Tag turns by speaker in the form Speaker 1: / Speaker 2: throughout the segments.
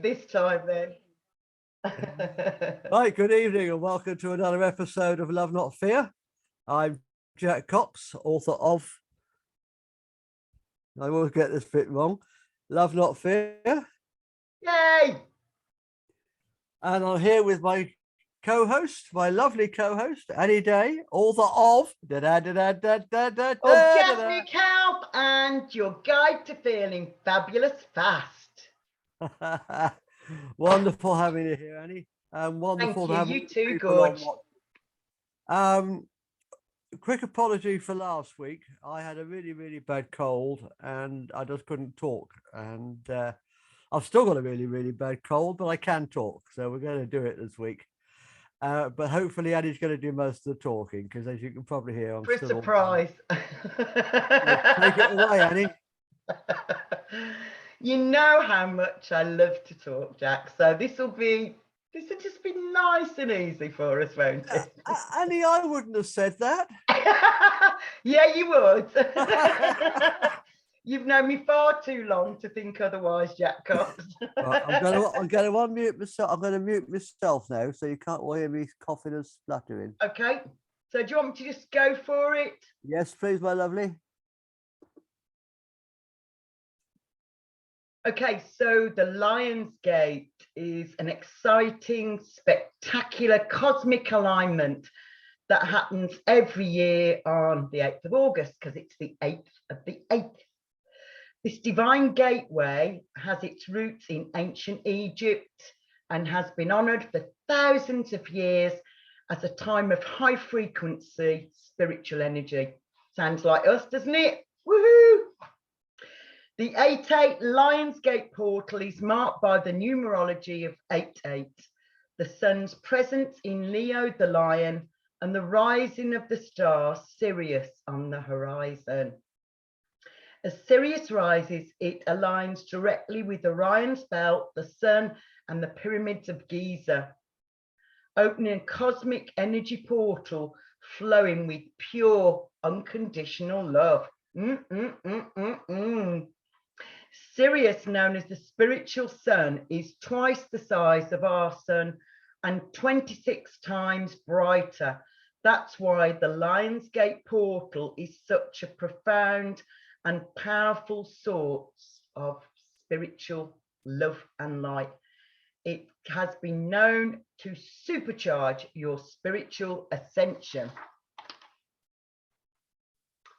Speaker 1: this time then.
Speaker 2: Right, good evening and welcome to another episode of Love Not Fear. I'm Jack Cox, author of, I always get this bit wrong, Love Not Fear.
Speaker 1: Yay!
Speaker 2: And I'm here with my co-host, my lovely co-host, Annie Day, author of
Speaker 1: Orgasmic Help and your guide to feeling fabulous fast.
Speaker 2: Wonderful having you here, Annie. Wonderful
Speaker 1: Thank
Speaker 2: to have
Speaker 1: you too,
Speaker 2: people
Speaker 1: Gorge.
Speaker 2: on. Quick apology for last week. I had a really bad cold and I just couldn't talk. And I've still got a really bad cold, but I can talk. So we're going to do it this week. But hopefully Annie's going to do most of the talking because, as you can probably hear, I'm
Speaker 1: For a
Speaker 2: still
Speaker 1: surprise.
Speaker 2: Take it away, Annie.
Speaker 1: You know how much I love to talk, Jack. So this will just be nice and easy for us, won't it?
Speaker 2: Annie, I wouldn't have said that.
Speaker 1: Yeah, you would. You've known me far too long to think otherwise, Jack Cox.
Speaker 2: Right, I'm going to unmute myself. I'm going to mute myself now, so you can't hear me coughing and spluttering.
Speaker 1: Okay. So do you want me to just go for it?
Speaker 2: Yes, please, my lovely.
Speaker 1: Okay, so the Lion's Gate is an exciting, spectacular cosmic alignment that happens every year on the 8th of August because it's the 8th of the 8th. This divine gateway has its roots in ancient Egypt and has been honoured for thousands of years as a time of high frequency spiritual energy. Sounds like us, doesn't it? Woohoo! The 8-8 Lion's Gate portal is marked by the numerology of 8-8, the sun's presence in Leo the lion, and the rising of the star Sirius on the horizon. As Sirius rises, it aligns directly with Orion's belt, the sun, and the pyramids of Giza, opening a cosmic energy portal flowing with pure, unconditional love. Sirius, known as the spiritual sun, is twice the size of our sun and 26 times brighter. That's why the Lion's Gate portal is such a profound and powerful source of spiritual love and light. It has been known to supercharge your spiritual ascension.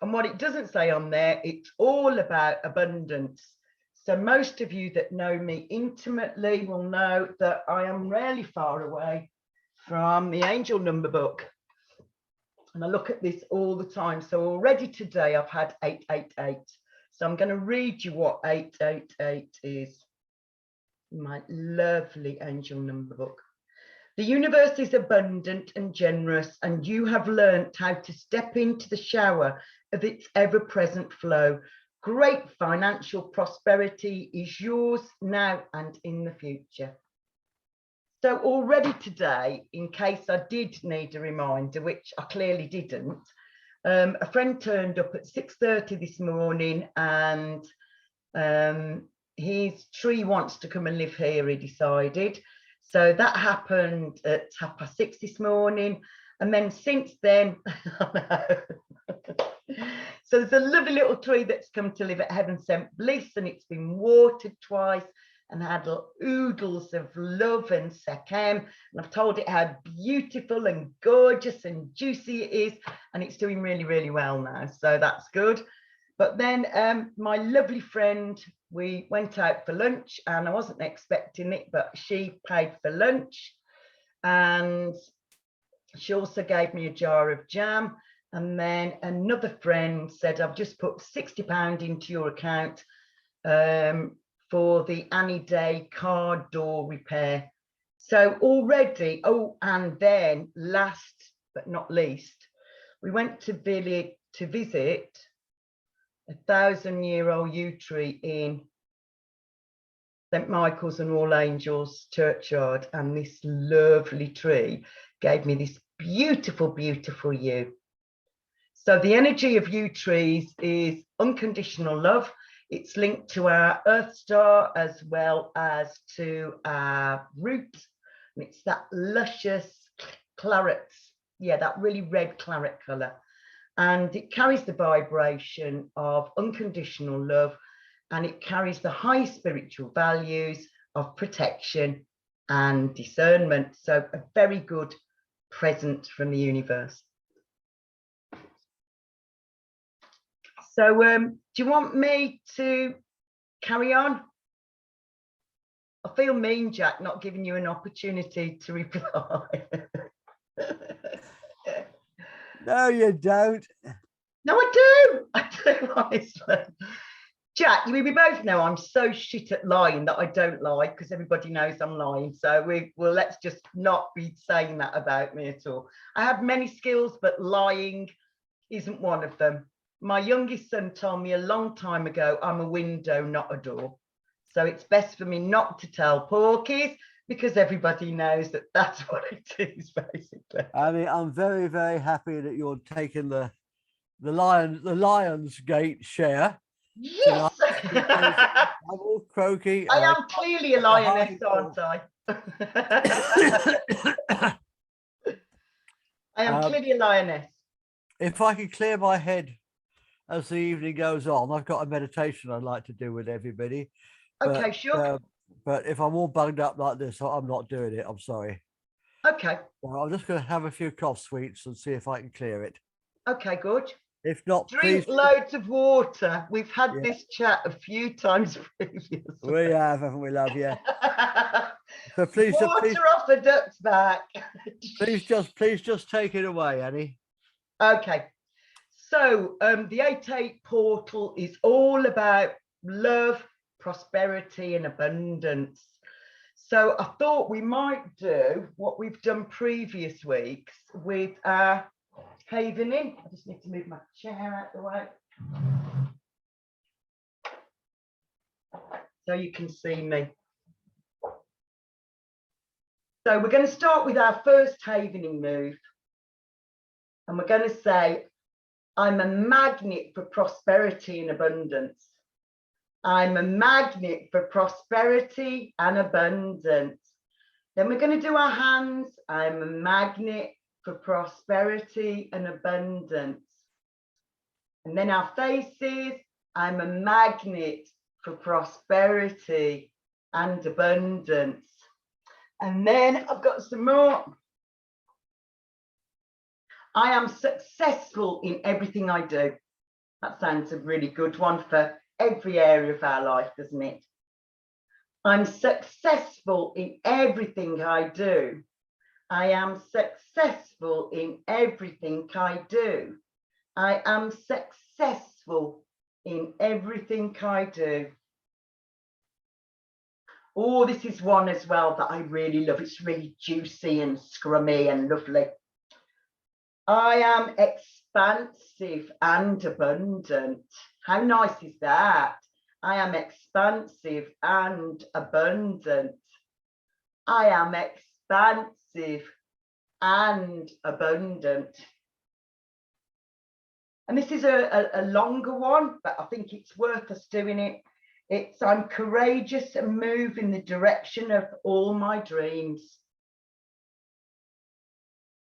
Speaker 1: And what it doesn't say on there, it's all about abundance. So most of you that know me intimately will know that I am rarely far away from the angel number book. And I look at this all the time. So already today I've had 888. So I'm going to read you what 888 is. My lovely angel number book. The universe is abundant and generous, and you have learnt how to step into the shower of its ever-present flow. Great financial prosperity is yours now and in the future. So already today, in case I did need a reminder, which I clearly didn't, a friend turned up at 6:30 this morning and his tree wants to come and live here, he decided. So that happened at 6:30 this morning. And then since then, so there's a lovely little tree that's come to live at Heaven Sent Bliss, and it's been watered twice and had oodles of love and sekhem. And I've told it how beautiful and gorgeous and juicy it is, and it's doing really well now. So that's good. But then my lovely friend, we went out for lunch, and I wasn't expecting it, but she paid for lunch, and she also gave me a jar of jam. And then another friend said, I've just put £60 into your account for the Annie Day car door repair. So already, oh, and then last but not least, we went to visit a 1,000-year-old yew tree in St Michael's and All Angels churchyard, and this lovely tree gave me this beautiful yew. So the energy of yew trees is unconditional love. It's linked to our Earth star as well as to our root. And it's that luscious claret, yeah, that really red claret colour. And it carries the vibration of unconditional love, and it carries the high spiritual values of protection and discernment. So a very good present from the universe. So do you want me to carry on? I feel mean, Jack, not giving you an opportunity to reply.
Speaker 2: No, you don't.
Speaker 1: No, I do, honestly. Jack, we both know I'm so shit at lying that I don't lie, because everybody knows I'm lying. So let's just not be saying that about me at all. I have many skills, but lying isn't one of them. My youngest son told me a long time ago, I'm a window, not a door. So it's best for me not to tell porkies, because everybody knows that that's what it is, basically.
Speaker 2: I mean, I'm very, very happy that you're taking the Lions Gate share.
Speaker 1: Yes!
Speaker 2: I'm all croaky.
Speaker 1: I am clearly a lioness, aren't I? I am clearly a lioness.
Speaker 2: If I could clear my head as the evening goes on, I've got a meditation I'd like to do with everybody.
Speaker 1: Okay, sure.
Speaker 2: But if I'm all bugged up like this, I'm not doing it. I'm sorry.
Speaker 1: Okay.
Speaker 2: Well, I'm just going to have a few cough sweets and see if I can clear it.
Speaker 1: Okay, good.
Speaker 2: If not,
Speaker 1: drink
Speaker 2: please,
Speaker 1: loads of water. We've had this chat a few times previously.
Speaker 2: We have, haven't we, love? Yeah. So please,
Speaker 1: water off the duck's back.
Speaker 2: please just take it away, Annie.
Speaker 1: Okay. So the 8-8 portal is all about love, prosperity, and abundance. So I thought we might do what we've done previous weeks with our havening. I just need to move my chair out the way so you can see me. So we're going to start with our first havening move, and we're going to say, I'm a magnet for prosperity and abundance. I'm a magnet for prosperity and abundance. Then we're going to do our hands. I'm a magnet for prosperity and abundance. And then our faces. I'm a magnet for prosperity and abundance. And then I've got some more. I am successful in everything I do. That sounds a really good one for every area of our life, doesn't it? I'm successful in everything I do. I am successful in everything I do. I am successful in everything I do. Oh, this is one as well that I really love. It's really juicy and scrummy and lovely. I am expansive and abundant. How nice is that? I am expansive and abundant. I am expansive and abundant. And this is a longer one, but I think it's worth us doing it. It's I'm courageous and move in the direction of all my dreams.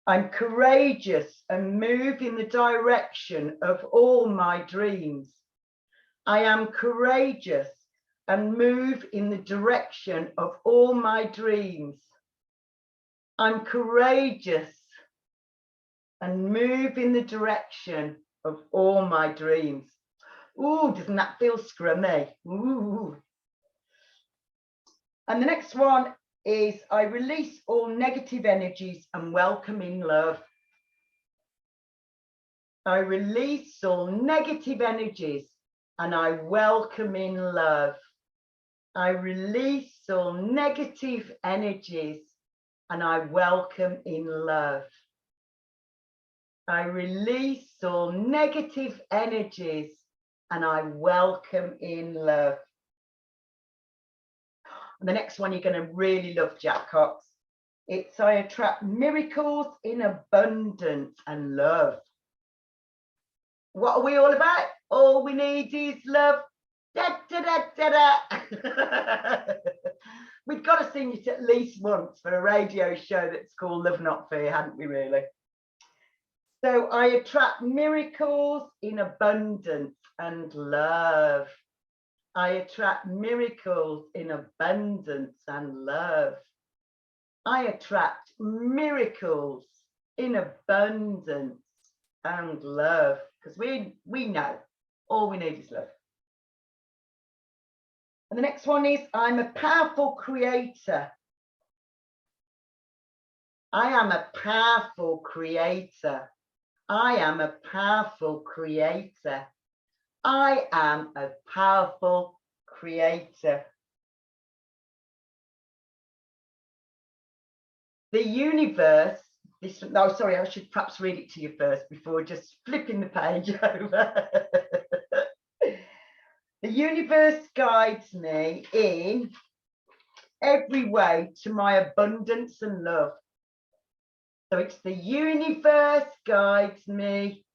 Speaker 1: I'm courageous and move in the direction of all my dreams. I am courageous and move in the direction of all my dreams. I'm courageous and move in the direction of all my dreams. Ooh, doesn't that feel scrummy? Ooh. And the next one is I release all negative energies and welcome in love. I release all negative energies and I welcome in love. I release all negative energies and I welcome in love. I release all negative energies and I welcome in love. And the next one you're going to really love, Jack Cox. It's I attract miracles in abundance and love. What are we all about? All we need is love. Da, da, da, da, da. We've got to sing it at least once for a radio show that's called Love Not Fear, hadn't we, really? So I attract miracles in abundance and love. I attract miracles in abundance and love. I attract miracles in abundance and love, because we know all we need is love. And the next one is, I'm a powerful creator. I am a powerful creator. I am a powerful creator. I am a powerful creator. The universe, sorry, I should perhaps read it to you first before just flipping the page over. The universe guides me in every way to my abundance and love. So it's the universe guides me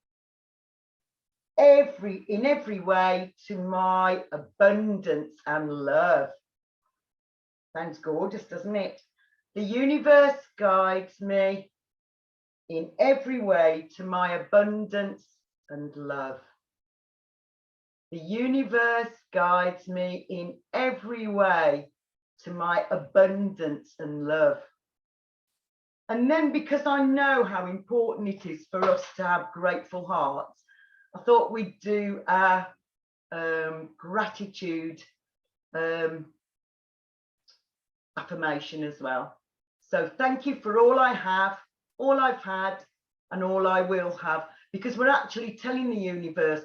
Speaker 1: in every way to my abundance and love. Sounds gorgeous, doesn't it? The universe guides me in every way to my abundance and love. The universe guides me in every way to my abundance and love. And then, because I know how important it is for us to have grateful hearts, I thought we'd do our gratitude affirmation as well. So thank you for all I have, all I've had, and all I will have, because we're actually telling the universe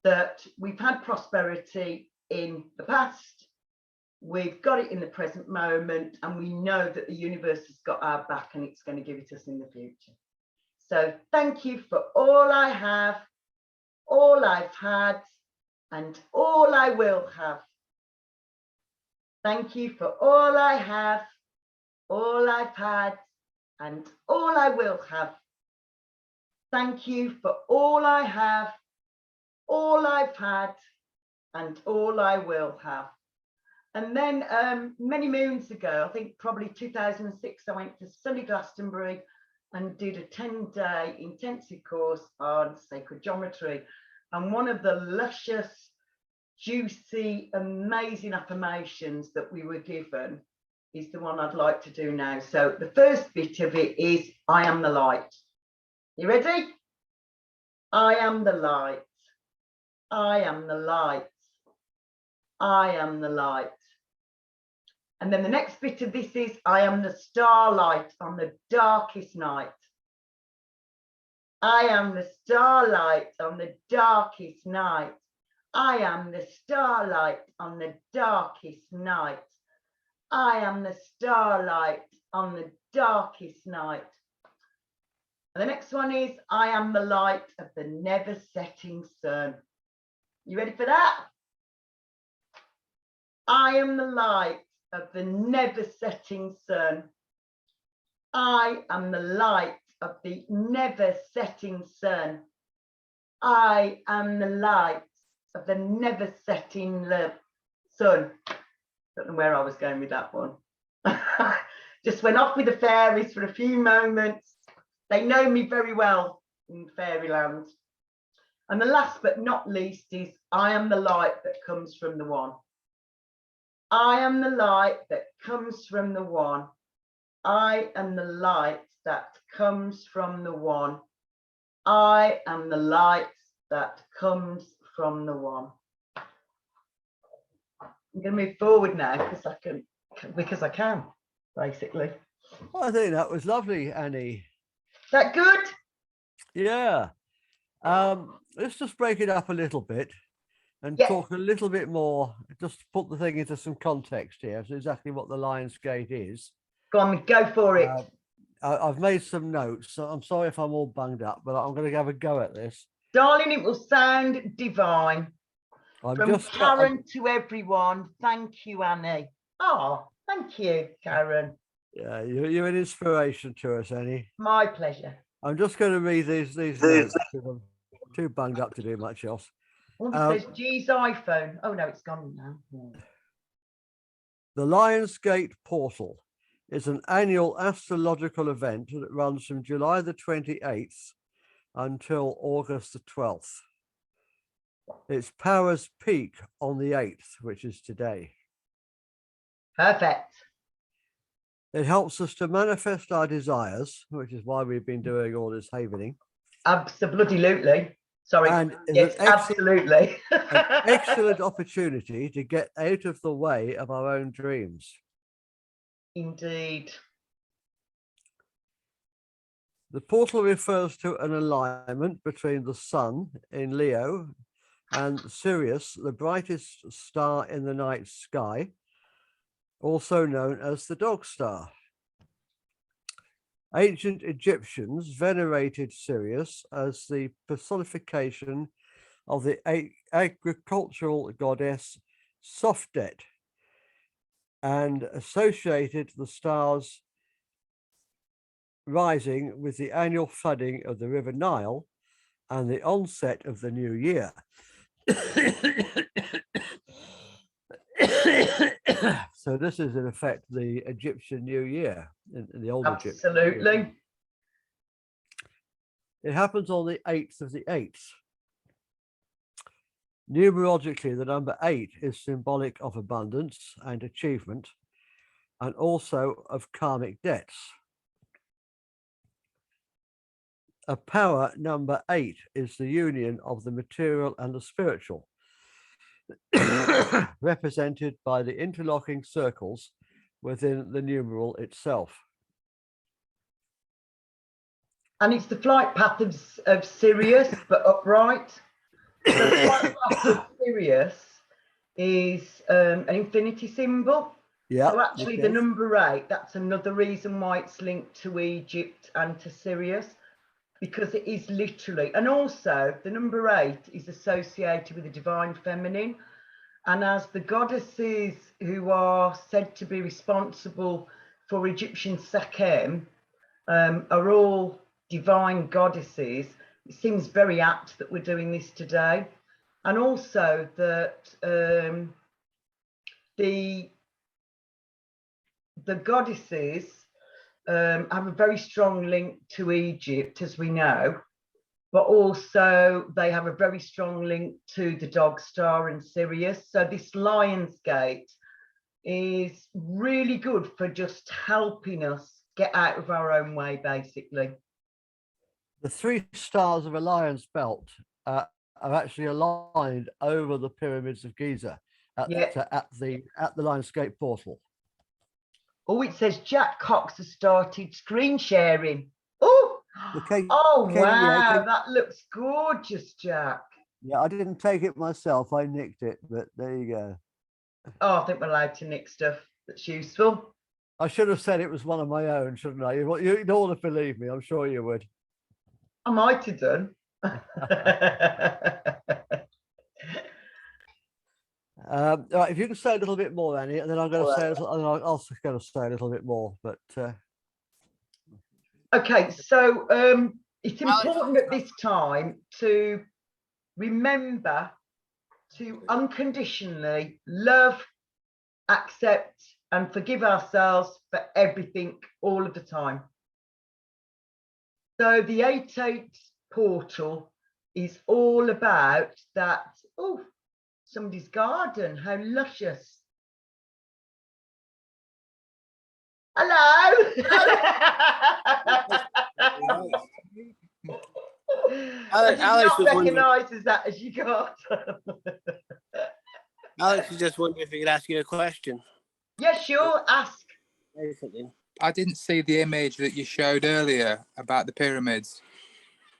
Speaker 1: that we've had prosperity in the past, we've got it in the present moment, and we know that the universe has got our back and it's going to give it us in the future. So thank you for all I have, all I've had, and all I will have. Thank you for all I have, all I've had, and all I will have. Thank you for all I have, all I've had, and all I will have. And then many moons ago, I think probably 2006, I went to sunny Glastonbury and did a 10-day intensive course on sacred geometry. And one of the luscious, juicy, amazing affirmations that we were given is the one I'd like to do now. So the first bit of it is, I am the light. You ready? I am the light. I am the light. I am the light. And then the next bit of this is, I am the starlight on the darkest night. I am the starlight on the darkest night. I am the starlight on the darkest night. I am the starlight on the darkest night. And the next one is, I am the light of the never setting sun. You ready for that? I am the light of the never setting sun. I am the light of the never setting sun. I am the light of the never setting sun. Don't know where I was going with that one. Just went off with the fairies for a few moments. They know me very well in fairyland. And the last but not least is, I am the light that comes from the one. I am the light that comes from the one. I am the light that comes from the one. I am the light that comes from the one. I'm going to move forward now because I can, basically.
Speaker 2: I think that was lovely, Annie.
Speaker 1: Is that good?
Speaker 2: Yeah. Let's just break it up a little bit and talk a little bit more, just put the thing into some context here, so exactly what the Lion's Gate is.
Speaker 1: Go on, go for it.
Speaker 2: I've made some notes, so I'm sorry if I'm all bunged up, but I'm going to have a go at this.
Speaker 1: Darling, it will sound divine. From Karen to everyone, thank you, Annie. Oh, thank you, Karen.
Speaker 2: Yeah, you're an inspiration to us, Annie.
Speaker 1: My pleasure.
Speaker 2: I'm just going to read these notes because I'm too bunged up to do much else.
Speaker 1: Oh, it says G's iPhone. Oh, no, it's gone now.
Speaker 2: The Lionsgate Portal is an annual astrological event that runs from July the 28th until August the 12th. Its powers peak on the 8th, which is today.
Speaker 1: Perfect.
Speaker 2: It helps us to manifest our desires, which is why we've been doing all this havening.
Speaker 1: Absolutely. Sorry.
Speaker 2: And
Speaker 1: yes, absolutely.
Speaker 2: An excellent opportunity to get out of the way of our own dreams.
Speaker 1: Indeed.
Speaker 2: The portal refers to an alignment between the sun in Leo and Sirius, the brightest star in the night sky, also known as the dog star. Ancient Egyptians venerated Sirius as the personification of the agricultural goddess Sofdet and associated the stars rising with the annual flooding of the River Nile and the onset of the new year. So this is in effect the Egyptian New Year in the old Egypt.
Speaker 1: Absolutely.
Speaker 2: It happens on the 8th of the 8th. Numerologically, the number 8 is symbolic of abundance and achievement, and also of karmic debts. A power number 8 is the union of the material and the spiritual, represented by the interlocking circles within the numeral itself.
Speaker 1: And it's the flight path of Sirius, but upright. So the flight path of Sirius is an infinity symbol.
Speaker 2: Yeah.
Speaker 1: So actually the number 8, that's another reason why it's linked to Egypt and to Sirius, because it is literally, and also the number 8 is associated with the divine feminine. And as the goddesses who are said to be responsible for Egyptian Sekhem are all divine goddesses, it seems very apt that we're doing this today. And also that the goddesses have a very strong link to Egypt, as we know, but also they have a very strong link to the dog star and Sirius. So this Lionsgate is really good for just helping us get out of our own way, basically.
Speaker 2: The 3 stars of a lion's belt are actually aligned over the pyramids of Giza at the Lionsgate portal.
Speaker 1: Oh, it says Jack Cox has started screen sharing. Oh, wow, that looks gorgeous, Jack.
Speaker 2: Yeah, I didn't take it myself, I nicked it, but there you go.
Speaker 1: Oh, I think we're allowed to nick stuff that's useful.
Speaker 2: I should have said it was one of my own, shouldn't I? You don't want to believe me, I'm sure you would.
Speaker 1: I might have done.
Speaker 2: Right, if you can say a little bit more, Annie, and then I'm going to say a little, and I'm also going to say a little bit more. But
Speaker 1: okay, so it's important at this time to remember to unconditionally love, accept, and forgive ourselves for everything all of the time. So the 8/8 portal is all about that. Oh, somebody's garden, how luscious. Hello. Alex recognises that as you got.
Speaker 3: Alex is just wondering if he could ask you a question.
Speaker 1: Yeah, sure, ask.
Speaker 4: I didn't see the image that you showed earlier about the pyramids.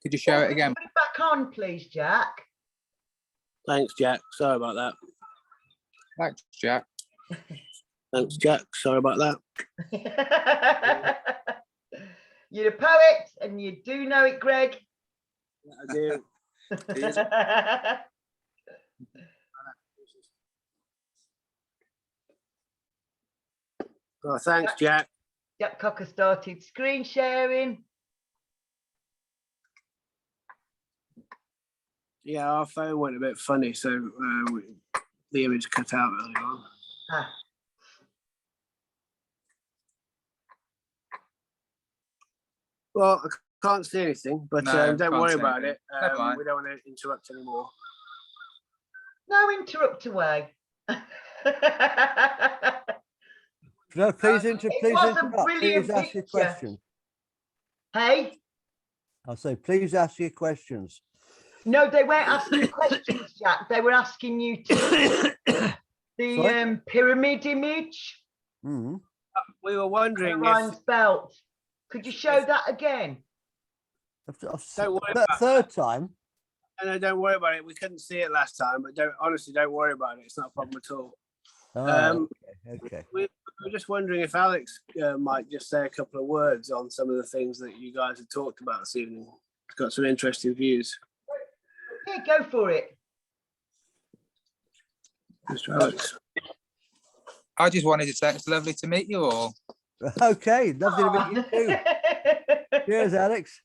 Speaker 4: Could you show it again?
Speaker 1: Put it back on, please, Jack.
Speaker 3: Thanks, Jack. Sorry about that.
Speaker 4: Thanks, Jack.
Speaker 3: Thanks, Jack. Sorry about that.
Speaker 1: You're a poet and you do know it, Greg.
Speaker 3: I do. Oh, thanks, Jack.
Speaker 1: Jack Cocker started screen sharing.
Speaker 3: Yeah, our phone went a bit funny, so the image cut out early on.
Speaker 1: Ah.
Speaker 3: Well, I can't see anything, but
Speaker 4: No,
Speaker 3: don't
Speaker 4: can't
Speaker 3: worry
Speaker 4: see
Speaker 3: about
Speaker 4: anything.
Speaker 3: it.
Speaker 4: Never mind.
Speaker 3: We don't want to interrupt anymore.
Speaker 1: No, interrupt away.
Speaker 2: No, please
Speaker 1: It was a
Speaker 2: interrupt.
Speaker 1: brilliant
Speaker 2: Please ask your
Speaker 1: picture.
Speaker 2: questions.
Speaker 1: Hey?
Speaker 2: I'll say, please ask your questions.
Speaker 1: No, they weren't asking questions, Jack. They were asking you to the pyramid image.
Speaker 2: Mm.
Speaker 3: We were wondering if
Speaker 1: Ryan's belt. Could you show that again?
Speaker 3: Don't worry
Speaker 2: That
Speaker 3: about
Speaker 2: third time.
Speaker 3: no, don't worry about it. We couldn't see it last time, but don't worry about it. It's not a problem at all.
Speaker 2: Okay.
Speaker 3: We were just wondering if Alex might just say a couple of words on some of the things that you guys have talked about this evening. He's got some interesting views.
Speaker 1: Yeah, go for it.
Speaker 3: Mr. Alex.
Speaker 4: I just wanted to say it's lovely to meet you all.
Speaker 2: Okay, lovely to meet you too. Cheers, Alex.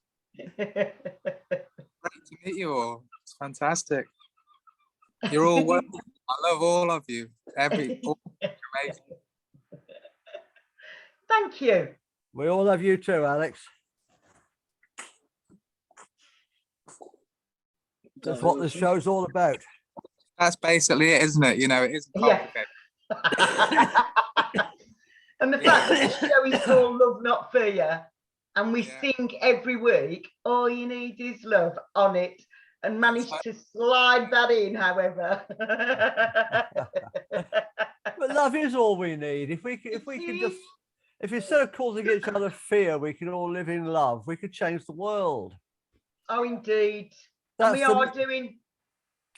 Speaker 4: Great to meet you all. It's fantastic. You're all wonderful. I love all of you. All amazing.
Speaker 1: Thank you.
Speaker 2: We all love you too, Alex. That's what this show's all about.
Speaker 4: That's basically it, isn't it? You know, it isn't complicated.
Speaker 1: And the fact that the show is called Love Not Fear, and we sing every week, all you need is love on it, and managed to slide that in, however.
Speaker 2: But love is all we need. If instead of causing each other fear, we can all live in love, we could change the world.
Speaker 1: Oh, indeed.
Speaker 2: That's
Speaker 1: and we are doing.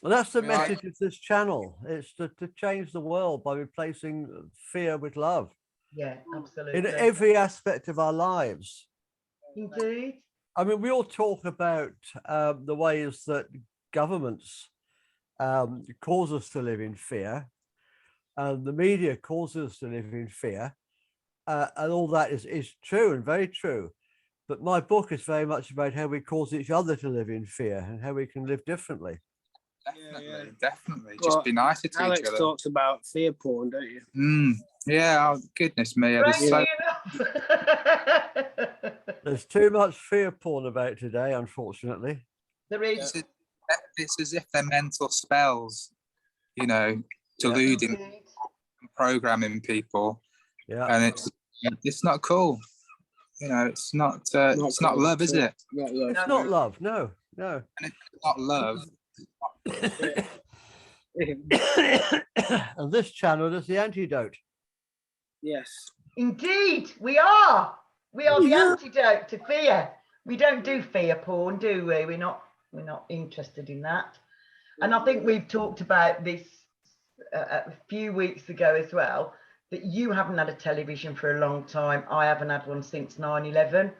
Speaker 2: Well, that's the message of this channel. It's to change the world by replacing fear with love.
Speaker 1: Yeah, absolutely.
Speaker 2: In every aspect of our lives.
Speaker 1: Indeed.
Speaker 2: I mean, we all talk about the ways that governments cause us to live in fear, and the media causes us to live in fear, and all that is true and very true. But my book is very much about how we cause each other to live in fear and how we can live differently.
Speaker 4: Definitely. Just be nicer to
Speaker 3: Alex
Speaker 4: each other.
Speaker 3: talks about fear porn, don't you?
Speaker 4: Yeah, oh, goodness me.
Speaker 2: There's too much fear porn about today, unfortunately.
Speaker 1: There is.
Speaker 4: It's as if they're mental spells, you know, deluding and programming people. Yeah. And it's not cool. You know, it's not love, is it?
Speaker 3: Not love.
Speaker 2: It's not love, no. And
Speaker 4: it's not love.
Speaker 2: And this channel is the antidote.
Speaker 3: Yes.
Speaker 1: Indeed, we are. We are the antidote to fear. We don't do fear porn, do we? We're not interested in that. And I think we've talked about this a few weeks ago as well, that you haven't had a television for a long time. I haven't had one since 9/11.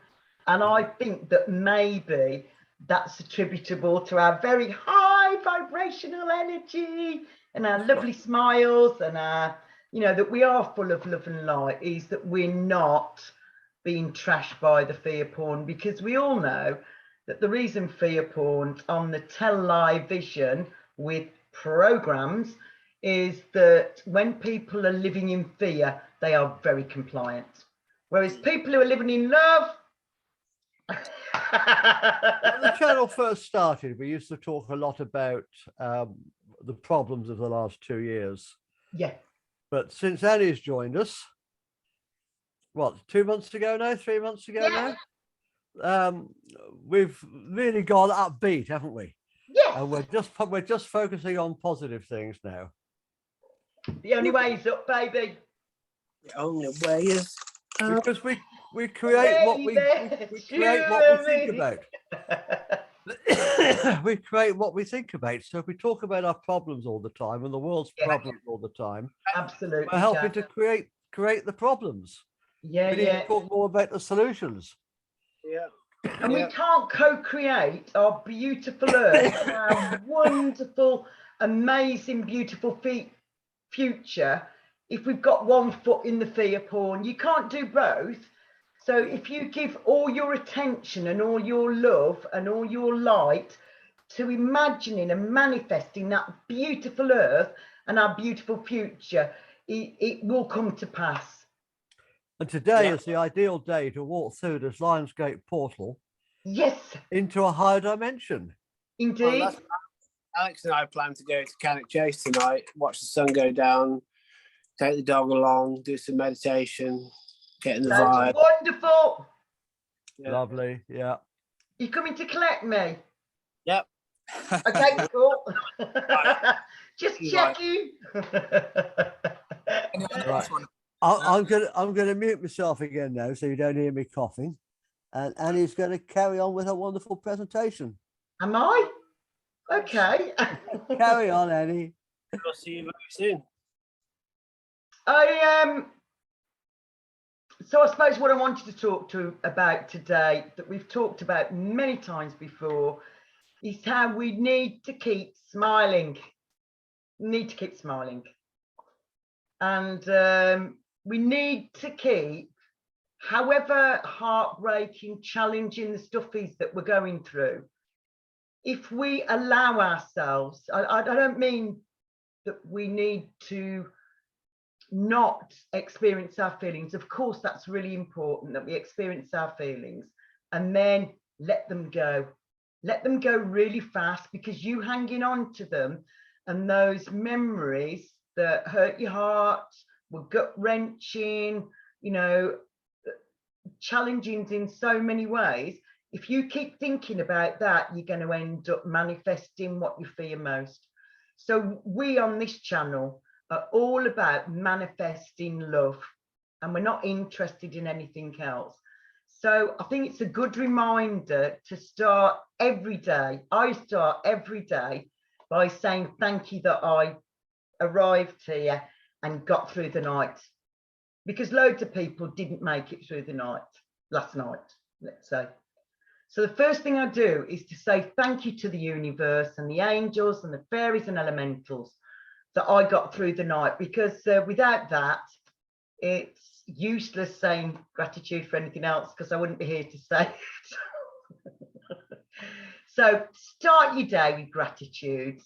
Speaker 1: And I think that maybe that's attributable to our very high vibrational energy and our lovely smiles and our, you know, that we are full of love and light, is that we're not being trashed by the fear porn, because we all know that the reason fear porn on the television with programs is that when people are living in fear, they are very compliant. Whereas people who are living in love.
Speaker 2: When the channel first started, we used to talk a lot about the problems of the last 2 years.
Speaker 1: Yeah.
Speaker 2: But since Annie's joined us, what, 2 months ago now, 3 months ago now, we've really gone upbeat, haven't we?
Speaker 1: Yeah.
Speaker 2: And we're just focusing on positive things now.
Speaker 1: The only way is up, baby.
Speaker 3: The only way is up.
Speaker 2: Because we create what we create what we think about. We create what we think about. So if we talk about our problems all the time and the world's problems all the time,
Speaker 1: absolutely,
Speaker 2: we're helping to create the problems. We need to talk more about the solutions.
Speaker 3: Yeah.
Speaker 1: And we can't co-create our beautiful earth, our wonderful, amazing, beautiful future if we've got one foot in the fear porn. You can't do both. So if you give all your attention and all your love and all your light to imagining and manifesting that beautiful earth and our beautiful future, it will come to pass.
Speaker 2: And today is the ideal day to walk through this Lionsgate portal.
Speaker 1: Yes.
Speaker 2: Into a higher dimension.
Speaker 1: Indeed.
Speaker 3: Well, Alex and I plan to go to Cannock Chase tonight, watch the sun go down, take the dog along, do some meditation, get in the vibe.
Speaker 1: Wonderful.
Speaker 3: Yeah.
Speaker 2: Lovely. Yeah.
Speaker 1: You coming to collect me?
Speaker 3: Yep.
Speaker 1: Okay, cool. Just
Speaker 3: Right.
Speaker 1: checking.
Speaker 2: Right. I'm gonna mute myself again now, so you don't hear me coughing. And Annie's going to carry on with her wonderful presentation.
Speaker 1: Am I? Okay.
Speaker 2: Carry on, Annie.
Speaker 3: I'll see you very soon.
Speaker 1: So I suppose what I wanted to talk about today, that we've talked about many times before, is how we need to keep smiling. And we need to keep, however heartbreaking, challenging the stuff is that we're going through, if we allow ourselves, I don't mean that we need to not experience our feelings. Of course, that's really important, that we experience our feelings and then let them go. Let them go really fast, because you hanging on to them and those memories that hurt your heart, were gut-wrenching, you know, challenging in so many ways. If you keep thinking about that, you're going to end up manifesting what you fear most. So we on this channel are all about manifesting love, and we're not interested in anything else. So I think it's a good reminder to start every day. I start every day by saying thank you that I arrived here and got through the night, because loads of people didn't make it through the night last night, let's say. So the first thing I do is to say thank you to the universe and the angels and the fairies and elementals that I got through the night, because without that, it's useless saying gratitude for anything else, because I wouldn't be here to say it. So start your day with gratitude.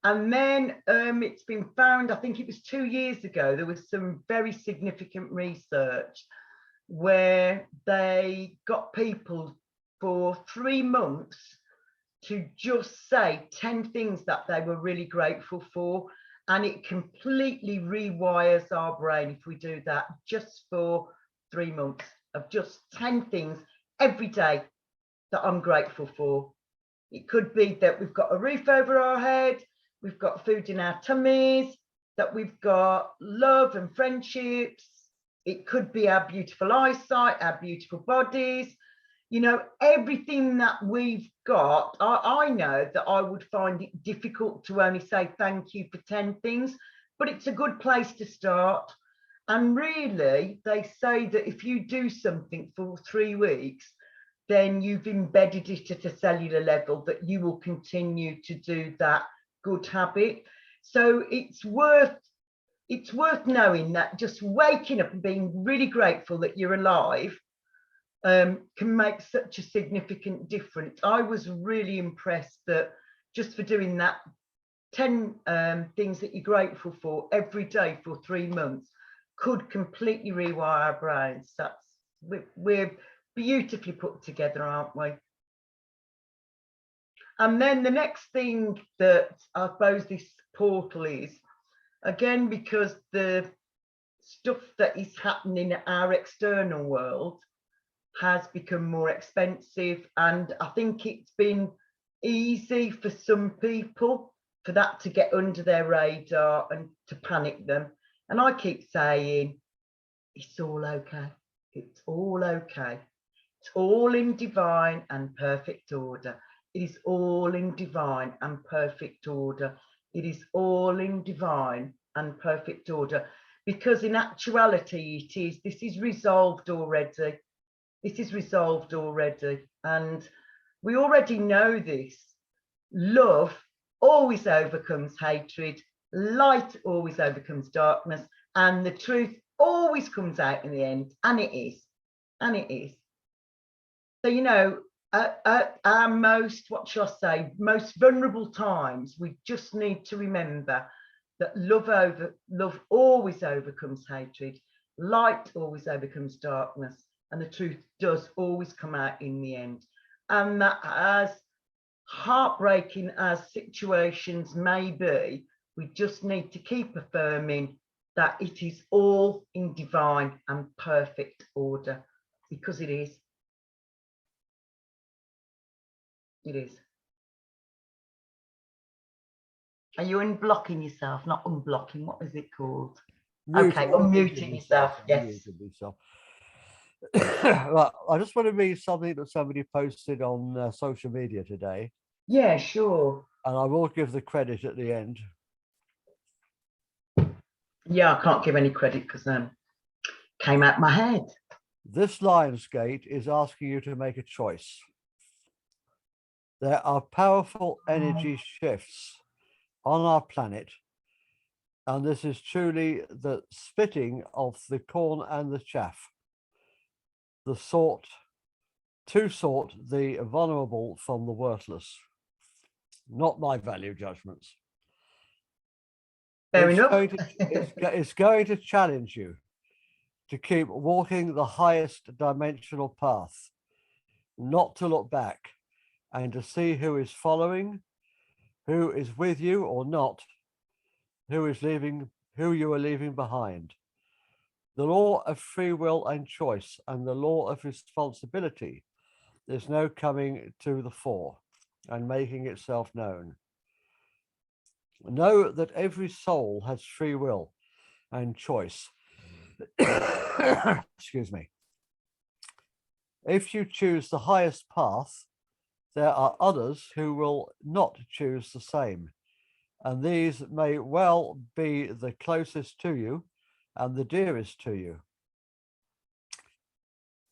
Speaker 1: And then it's been found, I think it was 2 years ago, there was some very significant research where they got people for 3 months to just say 10 things that they were really grateful for. And it completely rewires our brain if we do that just for 3 months, of just 10 things every day that I'm grateful for. It could be that we've got a roof over our head, we've got food in our tummies, that we've got love and friendships. It could be our beautiful eyesight, our beautiful bodies, you know, everything that we've got. I know that I would find it difficult to only say thank you for 10 things, but it's a good place to start. And really, they say that if you do something for 3 weeks, then you've embedded it at a cellular level that you will continue to do that good habit. So it's worth knowing that just waking up and being really grateful that you're alive can make such a significant difference. I was really impressed that just for doing that 10 things that you're grateful for every day for 3 months could completely rewire our brains. We're beautifully put together, aren't we? And then the next thing that I suppose this portal is, again, because the stuff that is happening in our external world has become more expensive, and I think it's been easy for some people for that to get under their radar and to panic them. And I keep saying, it's all okay. It's all okay. It's all in divine and perfect order. It is all in divine and perfect order. It is all in divine and perfect order, because in actuality this is resolved already. This is resolved already, and we already know this. Love always overcomes hatred, light always overcomes darkness, and the truth always comes out in the end, and it is. So, you know, At our most, what shall I say, most vulnerable times, we just need to remember that love always overcomes hatred, light always overcomes darkness, and the truth does always come out in the end. And that, as heartbreaking as situations may be, we just need to keep affirming that it is all in divine and perfect order, because it is. It is. Are you unblocking yourself? Not unblocking. What is it called? Okay, unmuting yourself. Yes.
Speaker 2: Right, I just want to read something that somebody posted on social media today.
Speaker 1: Yeah, sure.
Speaker 2: And I will give the credit at the end.
Speaker 1: Yeah, I can't give any credit because came out my head.
Speaker 2: This Lionsgate is asking you to make a choice. There are powerful energy shifts on our planet, and this is truly the splitting of the corn and the chaff, the sort the vulnerable from the worthless. Not my value judgments.
Speaker 1: Fair enough.
Speaker 2: It's going to challenge you to keep walking the highest dimensional path, not to look back, and to see who is following, who is with you or not, who you are leaving behind. The law of free will and choice and the law of responsibility is now coming to the fore and making itself known. Know that every soul has free will and choice. Excuse me. If you choose the highest path, there are others who will not choose the same, and these may well be the closest to you and the dearest to you.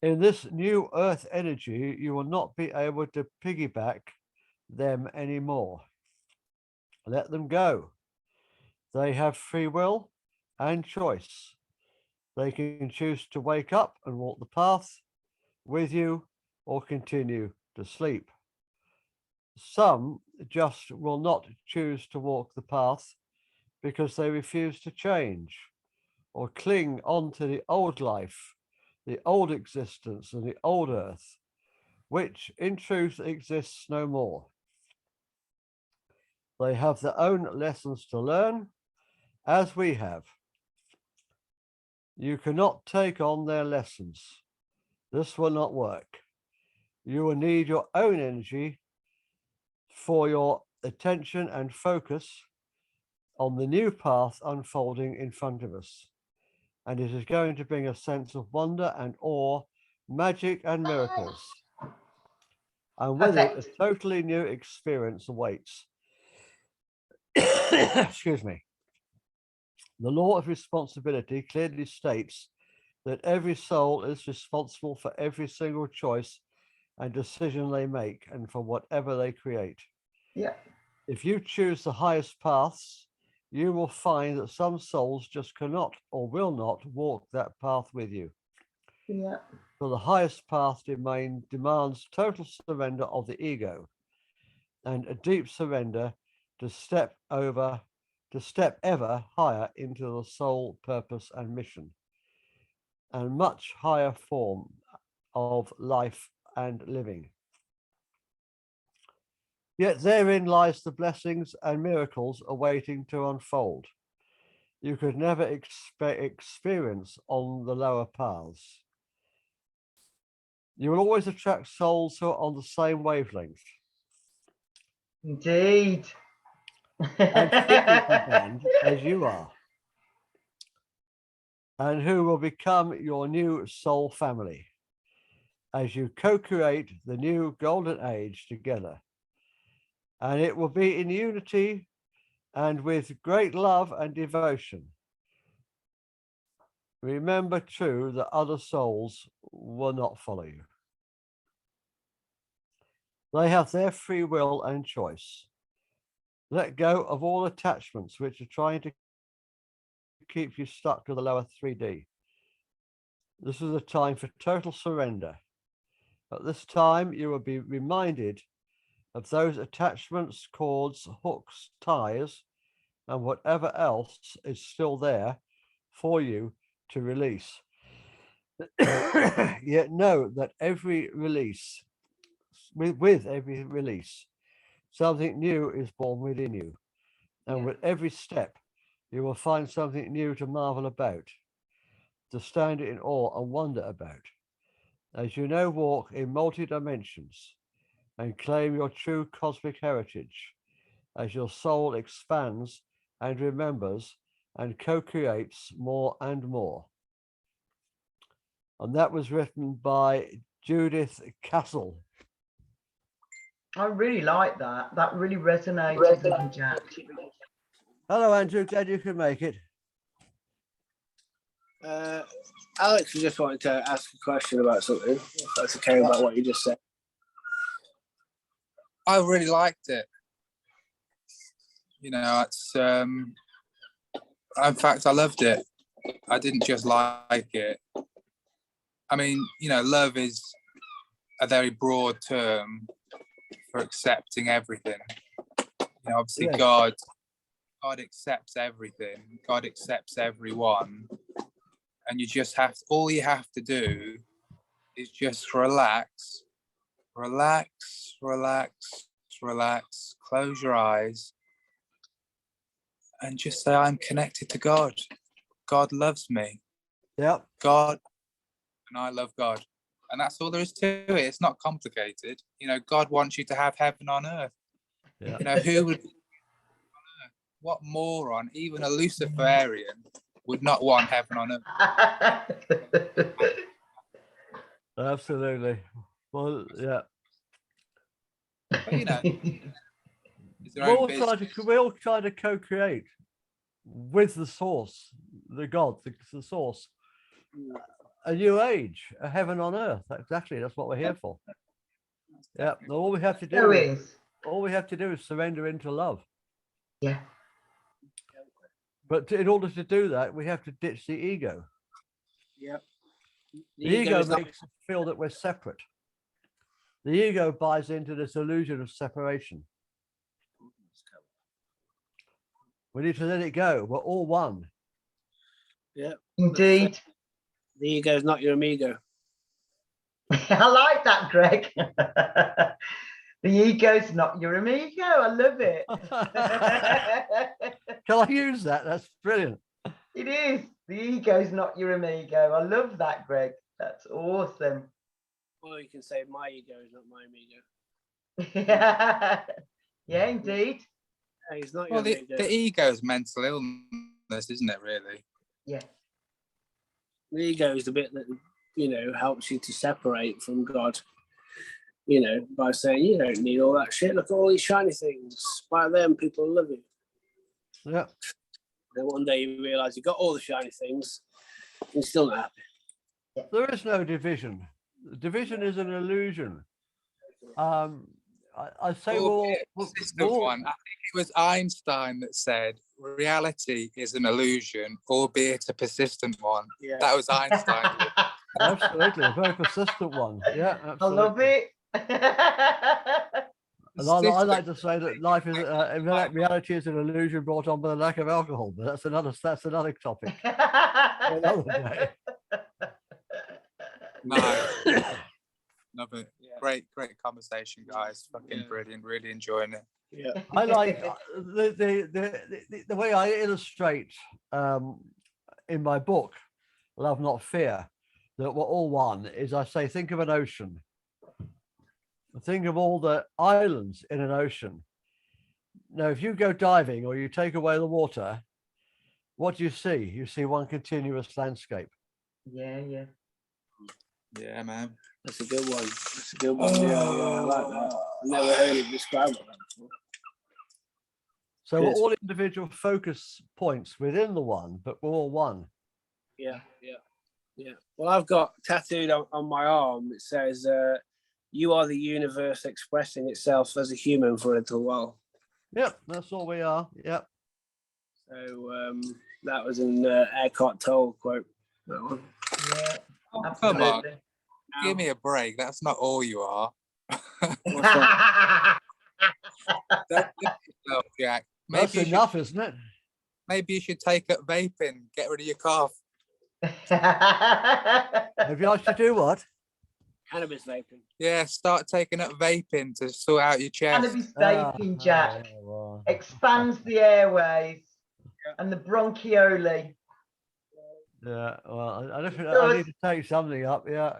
Speaker 2: In this new earth energy, you will not be able to piggyback them anymore. Let them go. They have free will and choice. They can choose to wake up and walk the path with you or continue to sleep. Some just will not choose to walk the path because they refuse to change or cling on to the old life, the old existence, and the old earth, which in truth exists no more. They have their own lessons to learn, as we have. You cannot take on their lessons. This will not work. You will need your own energy for your attention and focus on the new path unfolding in front of us. And it is going to bring a sense of wonder and awe, magic and miracles. And with it, a totally new experience awaits. Excuse me. The law of responsibility clearly states that every soul is responsible for every single choice and decision they make and for whatever they create.
Speaker 1: Yeah.
Speaker 2: If you choose the highest paths, you will find that some souls just cannot or will not walk that path with you.
Speaker 1: Yeah.
Speaker 2: So the highest path demands total surrender of the ego and a deep surrender to step ever higher into the soul purpose and mission, and much higher form of life and living. Yet therein lies the blessings and miracles awaiting to unfold. You could never experience on the lower paths. You will always attract souls who are on the same wavelength.
Speaker 1: Indeed.
Speaker 2: And frequency band as you are. And who will become your new soul family as you co-create the new golden age together. And it will be in unity and with great love and devotion. Remember too that other souls will not follow you. They have their free will and choice. Let go of all attachments which are trying to keep you stuck to the lower 3D. This is a time for total surrender. At this time, you will be reminded of those attachments, cords, hooks, ties, and whatever else is still there for you to release. Yet know that every release, with every release, something new is born within you. And with every step, you will find something new to marvel about, to stand in awe and wonder about. As you now walk in multi-dimensions and claim your true cosmic heritage, as your soul expands and remembers and co-creates more and more. And that was written by Judith Castle.
Speaker 1: I really like that. That really resonated with me, Jack.
Speaker 2: Hello, Andrew. Glad you could make it.
Speaker 3: Alex, I just wanted to ask a question about something, if that's okay, about what you just said.
Speaker 4: I really liked it. You know, it's in fact, I loved it. I didn't just like it. I mean, you know, love is a very broad term for accepting everything. You know, obviously,
Speaker 2: Yes.
Speaker 4: God accepts everything. God accepts everyone, and you just have to, all you have to do is just relax, close your eyes, and just say, I'm connected to God. God loves me.
Speaker 2: Yep.
Speaker 4: God, and I love God. And that's all there is to it. It's not complicated. You know, God wants you to have heaven on earth.
Speaker 2: Yeah.
Speaker 4: You know, who would, what moron, even a Luciferian, would not want heaven on earth?
Speaker 2: Absolutely. Well, yeah.
Speaker 4: But, you know, it's their
Speaker 2: We
Speaker 4: own
Speaker 2: all
Speaker 4: business.
Speaker 2: try to co-create with the source, the God, the source. A new age, a heaven on earth. Exactly, that's what we're here for. Yeah. All we have to do is surrender into love.
Speaker 1: Yeah.
Speaker 2: But in order to do that, we have to ditch the ego.
Speaker 3: Yep.
Speaker 2: The ego makes us feel that we're separate. The ego buys into this illusion of separation. We need to let it go. We're all one.
Speaker 3: Yeah.
Speaker 1: Indeed.
Speaker 3: The ego is not your amigo.
Speaker 1: I like that, Greg. The ego's not your amigo. I love it.
Speaker 2: Can I use that? That's brilliant.
Speaker 1: It is. The ego's not your amigo. I love that, Greg. That's awesome.
Speaker 3: Or you can say my ego is not my amigo.
Speaker 1: Yeah, indeed.
Speaker 3: He's not
Speaker 4: Well,
Speaker 3: your amigo.
Speaker 4: the ego is mental illness, isn't it, really?
Speaker 1: Yeah.
Speaker 3: The ego is the bit that, you know, helps you to separate from God, you know, by saying you don't need all that shit. Look at all these shiny things. By them, people love you.
Speaker 2: Yeah.
Speaker 3: Then one day you realise you got all the shiny things and you're still not happy.
Speaker 2: There is no division. Division is an illusion. I say
Speaker 4: Persistent one. I think it was Einstein that said reality is an illusion, albeit a persistent one.
Speaker 3: Yeah.
Speaker 4: That was Einstein.
Speaker 2: absolutely a very persistent one. Yeah, absolutely.
Speaker 1: I love it.
Speaker 2: And I like to say that life is reality is an illusion brought on by the lack of alcohol, but that's another topic. Another day.
Speaker 4: Nice. Love it. Great conversation, guys. Fucking brilliant. Really enjoying it.
Speaker 3: Yeah.
Speaker 2: I like the way I illustrate in my book, Love Not Fear, that we're all one, is I say, think of an ocean. Think of all the islands in an ocean. Now, if you go diving or you take away the water, what do you see? You see one continuous landscape.
Speaker 1: Yeah.
Speaker 4: Yeah, man.
Speaker 3: That's a good one. That's a good one. Yeah, I like that. I've never heard it described like that before.
Speaker 2: So we're all individual focus points within the one, but we're all one.
Speaker 3: Yeah. Well, I've got tattooed on my arm, it says, you are the universe expressing itself as a human for a little while.
Speaker 2: Yep, that's all we are. Yep.
Speaker 3: So that was an Eckhart Tolle quote. That one.
Speaker 1: Yeah.
Speaker 4: Come on. give me a break. That's not all you are. Don't give yourself, Jack.
Speaker 2: That's enough, isn't it?
Speaker 4: Maybe you should take up vaping. Get rid of your cough.
Speaker 2: Maybe I should do what?
Speaker 3: Cannabis vaping.
Speaker 4: Yeah, start taking up vaping to sort out your chest.
Speaker 1: Cannabis vaping, Jack, expands the airways and the bronchioli.
Speaker 2: Yeah, well, I need to take something up. Yeah,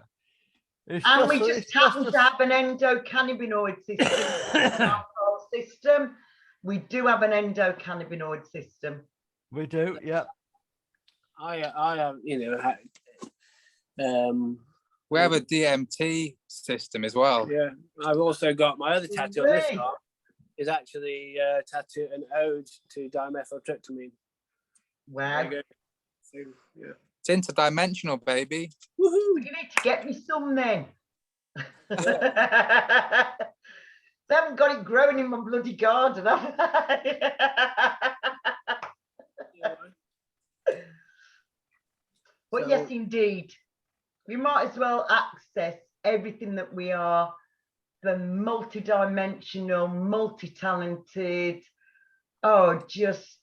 Speaker 1: and we just happen to have an endocannabinoid system. We do have an endocannabinoid system.
Speaker 2: We do, yeah.
Speaker 3: I have,
Speaker 4: we have a DMT system as well.
Speaker 3: Yeah, I've also got my other tattoo on this arm is actually tattoo an ode to dimethyltryptamine.
Speaker 1: Wow.
Speaker 3: So, yeah.
Speaker 4: It's interdimensional, baby.
Speaker 1: Woohoo! You need to get me some then. They haven't got it growing in my bloody garden, have they? But yes, indeed. We might as well access everything that we are, the multi-dimensional, multi-talented, just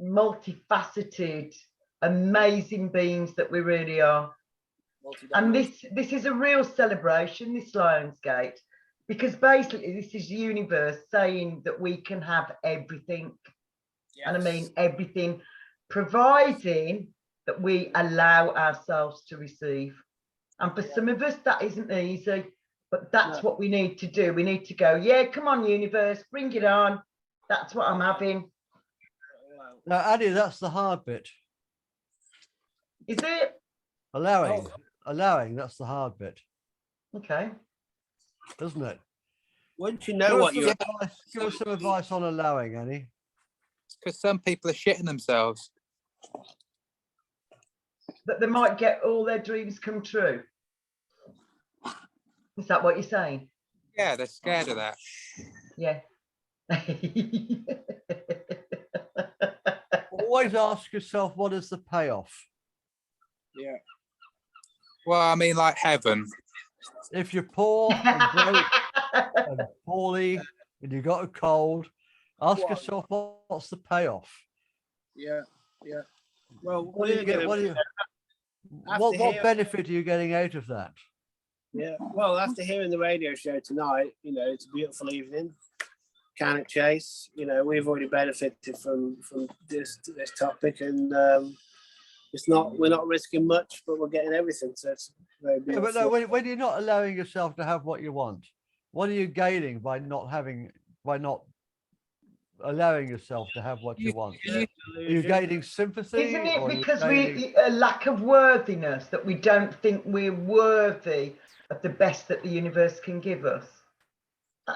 Speaker 1: multifaceted, amazing beings that we really are. And this is a real celebration, this Lionsgate, because basically this is the universe saying that we can have everything. Yes. And I mean everything, providing that we allow ourselves to receive. And for some of us, that isn't easy, but that's what we need to do. We need to go, yeah, come on, universe, bring it on. That's what I'm having.
Speaker 2: Now, Addy, that's the hard bit.
Speaker 1: Is it?
Speaker 2: Allowing, that's the hard bit.
Speaker 1: Okay.
Speaker 2: Isn't it?
Speaker 3: Once you know what you're...
Speaker 2: Give us some advice on allowing, Annie.
Speaker 4: It's because some people are shitting themselves.
Speaker 1: That they might get all their dreams come true. Is that what you're saying?
Speaker 4: Yeah, they're scared of that.
Speaker 1: Yeah.
Speaker 2: Always ask yourself, what is the payoff?
Speaker 3: Yeah.
Speaker 4: Well, I mean, like heaven.
Speaker 2: If you're poor and broke and poorly and you got a cold, ask yourself, what's the payoff?
Speaker 3: Yeah, yeah. Well,
Speaker 2: what benefit are you getting out of that?
Speaker 3: Yeah, well, after hearing the radio show tonight, it's a beautiful evening. Cannock Chase, we've already benefited from this topic, and we're not risking much, but we're getting everything. So it's very beautiful.
Speaker 2: Yeah, but no, when you're not allowing yourself to have what you want, what are you gaining by not allowing yourself to have what you want? Are you gaining sympathy?
Speaker 1: Isn't it because we a lack of worthiness, that we don't think we're worthy of the best that the universe can give us?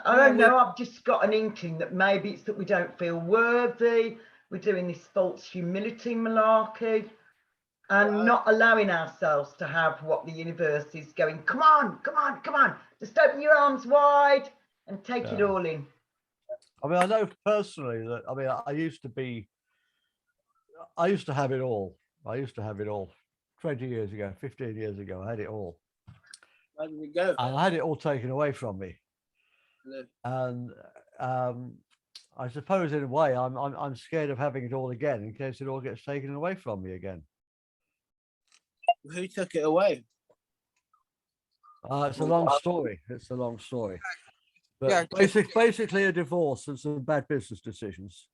Speaker 1: I don't know. I've just got an inkling that maybe it's that we don't feel worthy. We're doing this false humility malarkey and not allowing ourselves to have what the universe is going. Come on, come on, come on. Just open your arms wide and take it all in.
Speaker 2: I mean, I know personally that, I used to have it all. I used to have it all 20 years ago, 15 years ago. I had it all.
Speaker 3: Where did it go?
Speaker 2: And I had it all taken away from me.
Speaker 3: Yeah.
Speaker 2: And I suppose in a way I'm scared of having it all again in case it all gets taken away from me again.
Speaker 3: Who took it away?
Speaker 2: It's a long story. But basically a divorce and some bad business decisions.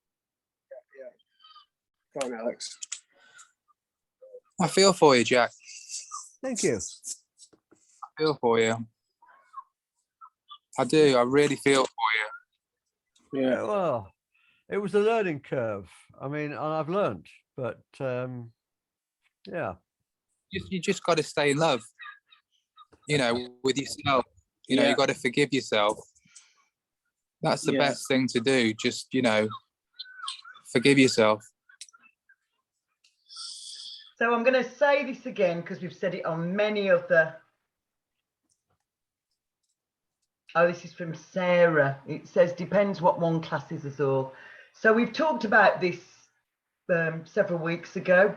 Speaker 3: Yeah. Go on, Alex.
Speaker 4: I feel for you, Jack.
Speaker 2: Thank you.
Speaker 4: I feel for you. I do. I really feel for you.
Speaker 2: Yeah. Well, it was a learning curve. And I've learned, but yeah.
Speaker 4: You just got to stay in love, with yourself. You got to forgive yourself. That's the best thing to do. Just, forgive yourself.
Speaker 1: So I'm going to say this again because we've said it on many of the... Oh, this is from Sarah. It says, depends what one classes us all. So we've talked about this several weeks ago.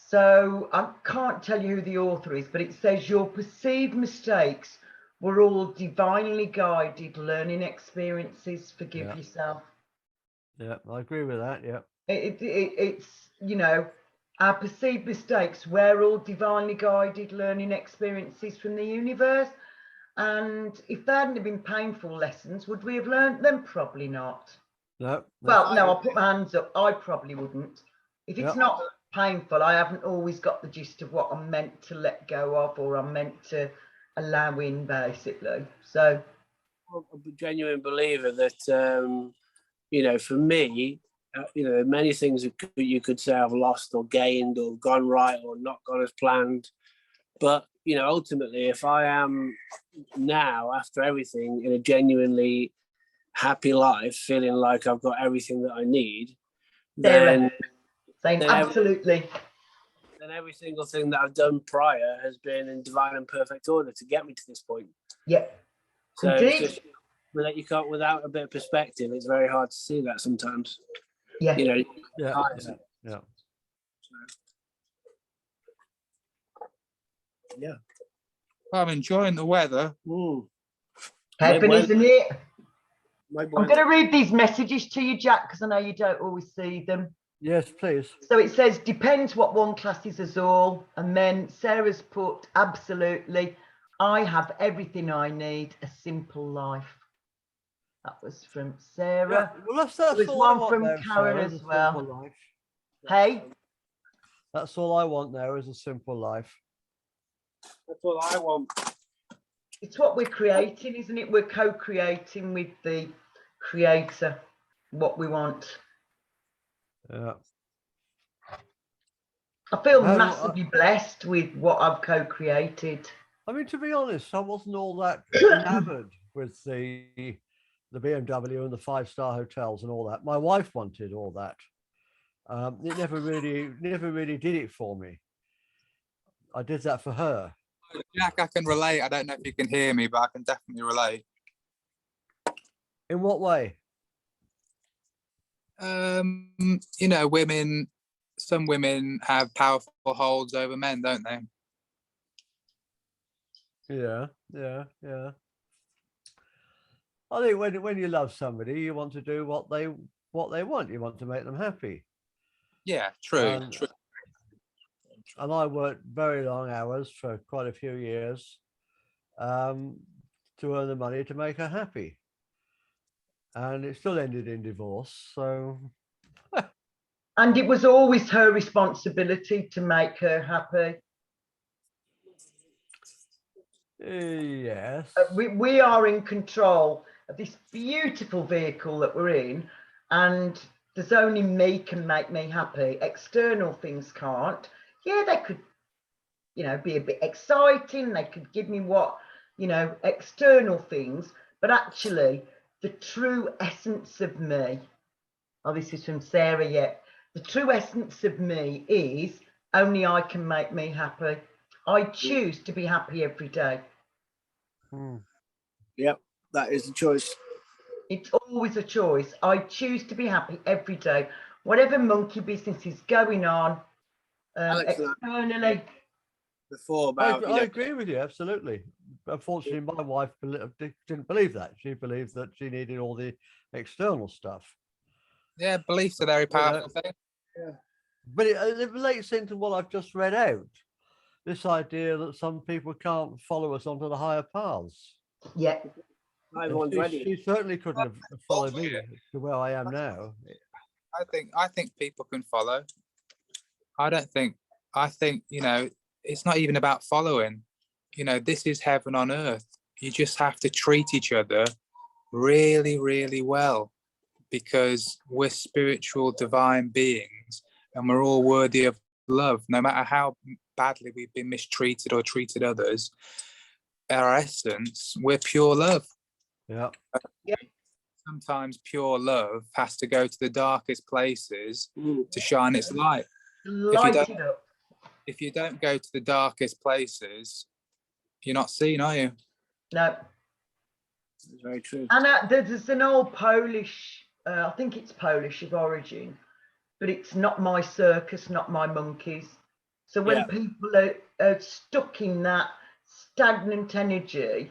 Speaker 1: So I can't tell you who the author is, but it says your perceived mistakes were all divinely guided learning experiences. Forgive yourself.
Speaker 2: Yeah, I agree with that. Yeah.
Speaker 1: It's, you know, our perceived mistakes were all divinely guided learning experiences from the universe. And if they hadn't been painful lessons, would we have learned them? Probably not.
Speaker 2: No.
Speaker 1: Well, no, I'll put my hands up. I probably wouldn't. If it's not painful, I haven't always got the gist of what I'm meant to let go of, or I'm meant to allow in, basically. So
Speaker 3: I'm a genuine believer that, you know, for me, you know, many things you could say I've lost or gained or gone right or not gone as planned. But, you know, ultimately, if I am now, after everything, in a genuinely happy life, feeling like I've got everything that I need, then
Speaker 1: absolutely.
Speaker 3: Then every single thing that I've done prior has been in divine and perfect order to get me to this point.
Speaker 1: Yeah.
Speaker 3: So it's just that you can't, without a bit of perspective, it's very hard to see that sometimes.
Speaker 1: Yeah.
Speaker 3: You know.
Speaker 2: Yeah.
Speaker 3: Yeah.
Speaker 4: Well, I'm enjoying the weather.
Speaker 1: Heaven, isn't it?
Speaker 3: I'm
Speaker 1: going to read these messages to you, Jack, because I know you don't always see them.
Speaker 2: Yes, please.
Speaker 1: So it says, depends what one classes as all. And then Sarah's put, absolutely, I have everything I need, a simple life. That was from Sarah.
Speaker 2: Yeah, well, that's
Speaker 1: there was one from
Speaker 2: there,
Speaker 1: Karen
Speaker 2: Sarah,
Speaker 1: as well.
Speaker 2: Life.
Speaker 1: Hey?
Speaker 2: That's all I want now is a simple life.
Speaker 3: That's all I want.
Speaker 1: It's what we're creating, isn't it? We're co-creating with the creator what we want.
Speaker 2: Yeah.
Speaker 1: I feel massively blessed with what I've co-created.
Speaker 2: I mean, to be honest, I wasn't all that enamored with the BMW and the 5-star hotels and all that. My wife wanted all that. It never really did it for me. I did that for her.
Speaker 4: Jack, I can relate. I don't know if you can hear me, but I can definitely relate.
Speaker 2: In what way?
Speaker 4: You know, some women have powerful holds over men, don't they?
Speaker 2: Yeah. I think when you love somebody, you want to do what they want. You want to make them happy.
Speaker 4: Yeah, true.
Speaker 2: And I worked very long hours for quite a few years to earn the money to make her happy. And it still ended in divorce. So.
Speaker 1: And it was always her responsibility to make her happy.
Speaker 2: Yes.
Speaker 1: We are in control of this beautiful vehicle that we're in, and there's only me can make me happy. External things can't. Yeah, they could, you know, be a bit exciting. They could give me what, you know, external things, but actually the true essence of me, oh, this is from Sarah, yet. The true essence of me is only I can make me happy. I choose to be happy every day.
Speaker 3: Yep, that is the choice.
Speaker 1: It's always a choice. I choose to be happy every day. Whatever monkey business is going on externally.
Speaker 3: Before about,
Speaker 2: I agree with you, absolutely. Unfortunately, my wife didn't believe that. She believed that she needed all the external stuff.
Speaker 4: Yeah, beliefs are very powerful thing.
Speaker 3: Yeah.
Speaker 2: But it relates into what I've just read out. This idea that some people can't follow us onto the higher paths.
Speaker 1: Yeah.
Speaker 2: She certainly couldn't have followed me to where I am now.
Speaker 4: I think people can follow. I think, you know, it's not even about following. You know, this is heaven on earth. You just have to treat each other really, really well, because we're spiritual divine beings and we're all worthy of love, no matter how badly we've been mistreated or treated others. Our essence, we're pure love.
Speaker 2: Yeah.
Speaker 4: Sometimes pure love has to go to the darkest places to shine its light. If you don't go to the darkest places, you're not seen, are you?
Speaker 1: No.
Speaker 3: It's very true.
Speaker 1: And there's an old Polish, I think it's Polish of origin, but it's not my circus, not my monkeys. So when people are stuck in that stagnant energy,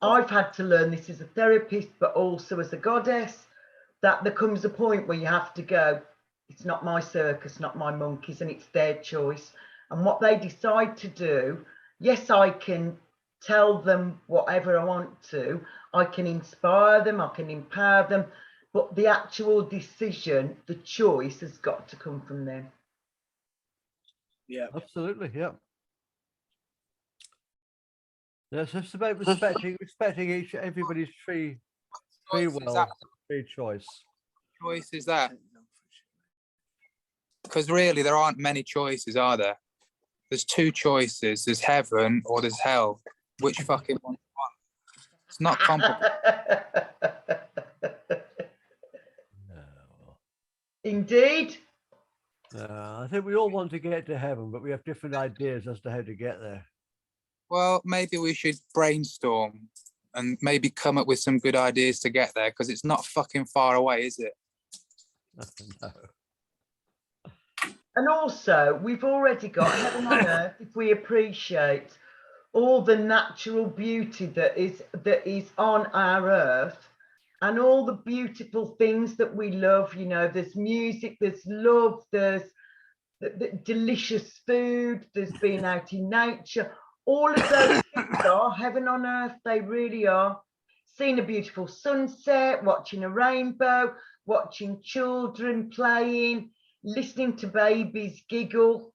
Speaker 1: I've had to learn this as a therapist, but also as a goddess, that there comes a point where you have to go, it's not my circus, not my monkeys, and it's their choice. And what they decide to do, yes, I can tell them whatever I want to, I can inspire them, I can empower them, but the actual decision, the choice has got to come from them.
Speaker 2: Yeah, absolutely. Yeah. It's just about respecting everybody's free will, free choice.
Speaker 4: Choice is that? Because really, there aren't many choices, are there? There's two choices. There's heaven or there's hell. Which fucking one? It's not complicated.
Speaker 2: No.
Speaker 1: Indeed.
Speaker 2: I think we all want to get to heaven, but we have different ideas as to how to get there.
Speaker 4: Well, maybe we should brainstorm and maybe come up with some good ideas to get there, because it's not fucking far away, is it?
Speaker 2: No.
Speaker 1: And also, we've already got heaven on earth if we appreciate all the natural beauty that is on our earth, and all the beautiful things that we love. You know, there's music, there's love, there's the delicious food, there's being out in nature. All of those things are heaven on earth. They really are. Seeing a beautiful sunset, watching a rainbow, watching children playing, listening to babies giggle.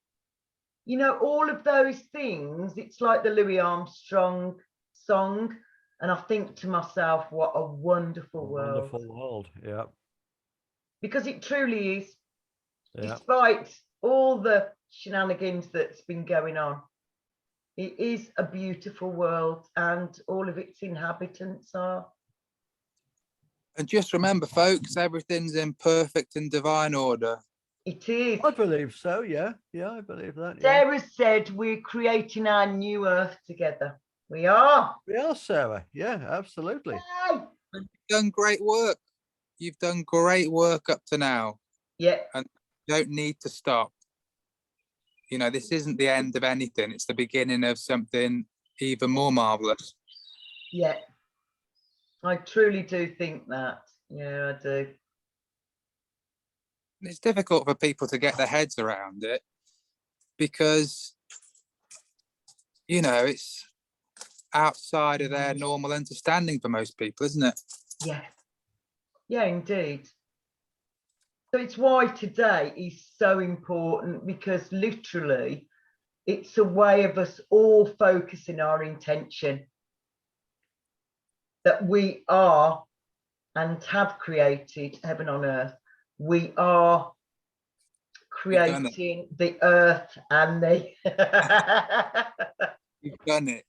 Speaker 1: You know, all of those things, it's like the Louis Armstrong song. And I think to myself, what a wonderful world.
Speaker 2: Wonderful world, yeah.
Speaker 1: Because it truly is,
Speaker 2: yeah.
Speaker 1: Despite all the shenanigans that's been going on. It is a beautiful world, and all of its inhabitants are.
Speaker 4: And just remember, folks, everything's in perfect and divine order.
Speaker 1: It is.
Speaker 2: I believe so, yeah. Yeah, I believe that.
Speaker 1: Sarah said we're creating our new earth together. We are.
Speaker 2: We are, Sarah. Yeah, absolutely.
Speaker 1: Yay!
Speaker 4: You've done great work. You've done great work up to now.
Speaker 1: Yeah.
Speaker 4: And you don't need to stop. You know, this isn't the end of anything. It's the beginning of something even more marvelous.
Speaker 1: Yeah. I truly do think that. Yeah, I do.
Speaker 4: It's difficult for people to get their heads around it because, you know, it's outside of their normal understanding for most people, isn't it?
Speaker 1: Yeah. Yeah, indeed. So it's why today is so important, because literally it's a way of us all focusing our intention that we are and have created heaven on earth. We are creating the earth and the...
Speaker 4: You've done it.